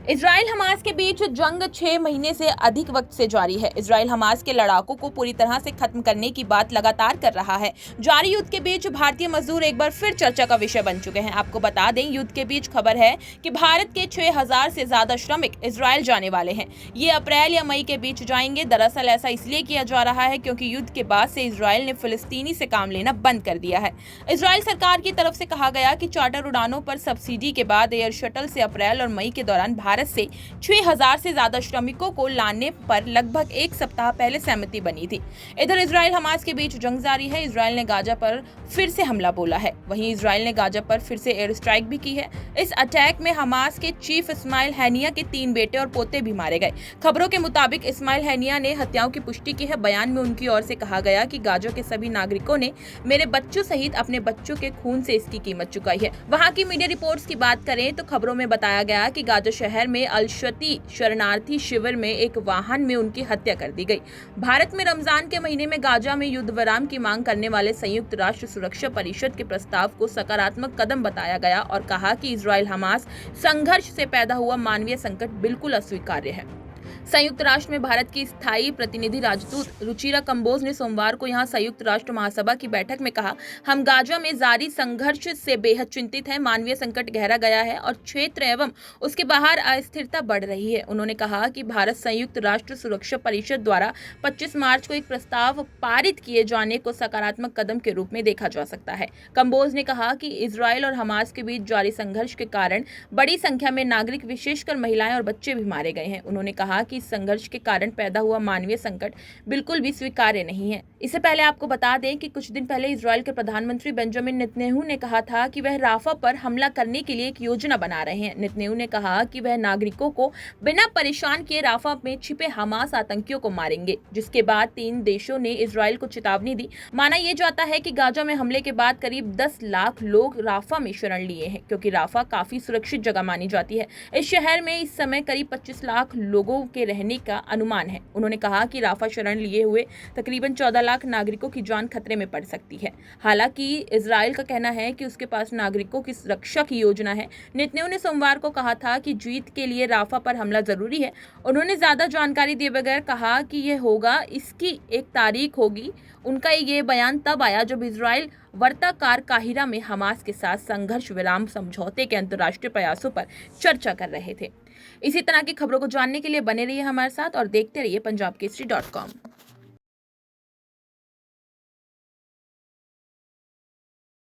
Israel Hamas के बीच जंग 6 महीने से अधिक वक्त से जारी है। इजराइल हमास के लड़ाकों को पूरी तरह से खत्म करने की बात लगातार कर रहा है। जारी युद्ध के बीच भारतीय मजदूर एक बार फिर चर्चा का विषय बन चुके हैं। आपको बता दें, युद्ध के बीच खबर है कि भारत के 6000 से ज्यादा श्रमिक इजराइल जाने वाले हैं। ये अप्रैल या मई के बीच जाएंगे। दरअसल ऐसा इसलिए किया जा रहा है क्योंकि युद्ध के बाद से इजराइल ने फिलिस्तीनी से काम लेना बंद कर दिया है। इजराइल सरकार की तरफ से कहा गया कि चार्टर उड़ानों पर सब्सिडी के बाद एयर शटल से अप्रैल और मई के दौरान भारत से 6000 से ज्यादा श्रमिकों को लाने पर लगभग एक सप्ताह पहले सहमति बनी थी। इधर इजराइल हमास के बीच जंग जारी है। इजराइल ने गाजा पर फिर से हमला बोला है। वहीं इजराइल ने गाजा पर फिर से एयर स्ट्राइक भी की है। इस अटैक में हमास के चीफ इस्माइल हैनिया के 3 बेटे और पोते भी मारे गए। खबरों के मुताबिक इस्माइल हैनिया ने हत्याओं की पुष्टि की है। बयान में उनकी ओर से कहा गया कि गाजा के सभी नागरिकों ने मेरे बच्चों सहित अपने बच्चों के खून से इसकी कीमत चुकाई है। वहां की मीडिया रिपोर्ट्स की बात करें तो खबरों में बताया गया कि गाजा शहर में अल-शती शरणार्थी शिविर में एक वाहन में उनकी हत्या कर दी गई। भारत में रमजान के महीने में गाजा में युद्ध विराम की मांग करने वाले संयुक्त राष्ट्र सुरक्षा परिषद के प्रस्ताव को सकारात्मक कदम बताया गया और कहा कि इजराइल हमास संघर्ष से पैदा हुआ मानवीय संकट बिल्कुल अस्वीकार्य है। संयुक्त राष्ट्र में भारत की स्थायी प्रतिनिधि राजदूत रुचिरा कंबोज ने सोमवार को यहां संयुक्त राष्ट्र महासभा की बैठक में कहा, हम गाजा में जारी संघर्ष से बेहद चिंतित हैं। मानवीय संकट गहरा गया है और क्षेत्र एवं उसके बाहर अस्थिरता बढ़ रही है। उन्होंने कहा कि भारत संयुक्त राष्ट्र सुरक्षा परिषद द्वारा 25 मार्च को एक प्रस्ताव पारित किए जाने को सकारात्मक कदम के रूप में देखा जा सकता है। कंबोज ने कहा कि इजराइल और हमास के बीच जारी संघर्ष के कारण बड़ी संख्या में नागरिक, विशेषकर महिलाएं और बच्चे भी मारे गए हैं। उन्होंने कहा कि इस संघर्ष के कारण पैदा हुआ मानवीय संकट बिल्कुल भी स्वीकार्य नहीं है। इससे पहले आपको बता दें कि कुछ दिन पहले इजराइल के प्रधानमंत्री बेंजामिन नेतन्याहू ने कहा था कि वह राफा पर हमला करने के लिए एक योजना बना रहे हैं। नेतन्याहू ने कहा कि वह नागरिकों को बिना परेशान किए राफा में छिपे हमास आतंकियों को मारेंगे, जिसके बाद 3 देशों ने इजराइल को चेतावनी दी। माना यह जाता है कि गाजा में हमले के बाद करीब 10 लाख लोग राफा में शरण लिए हैं, क्योंकि राफा काफी सुरक्षित जगह मानी जाती है। इस शहर में इस समय करीब 25 लाख लोगों के रहने का अनुमान है। उन्होंने कहा कि राफा शरण लिए हुए तकरीबन 14 लाख नागरिकों की जान खतरे में पड़ सकती है। हालांकि इजराइल का कहना है कि उसके पास नागरिकों की रक्षा की योजना है। नेतन्याहू ने सोमवार को कहा था कि जीत के लिए राफा पर हमला जरूरी है। उन्होंने ज्यादा जानकारी दिए बगैर कहा कि यह होगा, इसकी एक तारीख होगी। उनका ये बयान तब आया जब इजराइल वार्ताकार काहिरा में हमास के साथ संघर्ष विराम समझौते के अंतर्राष्ट्रीय प्रयासों पर चर्चा कर रहे थे। इसी तरह की खबरों को जानने के लिए बने रहिए हमारे साथ और देखते रहिए punjabkesari.com।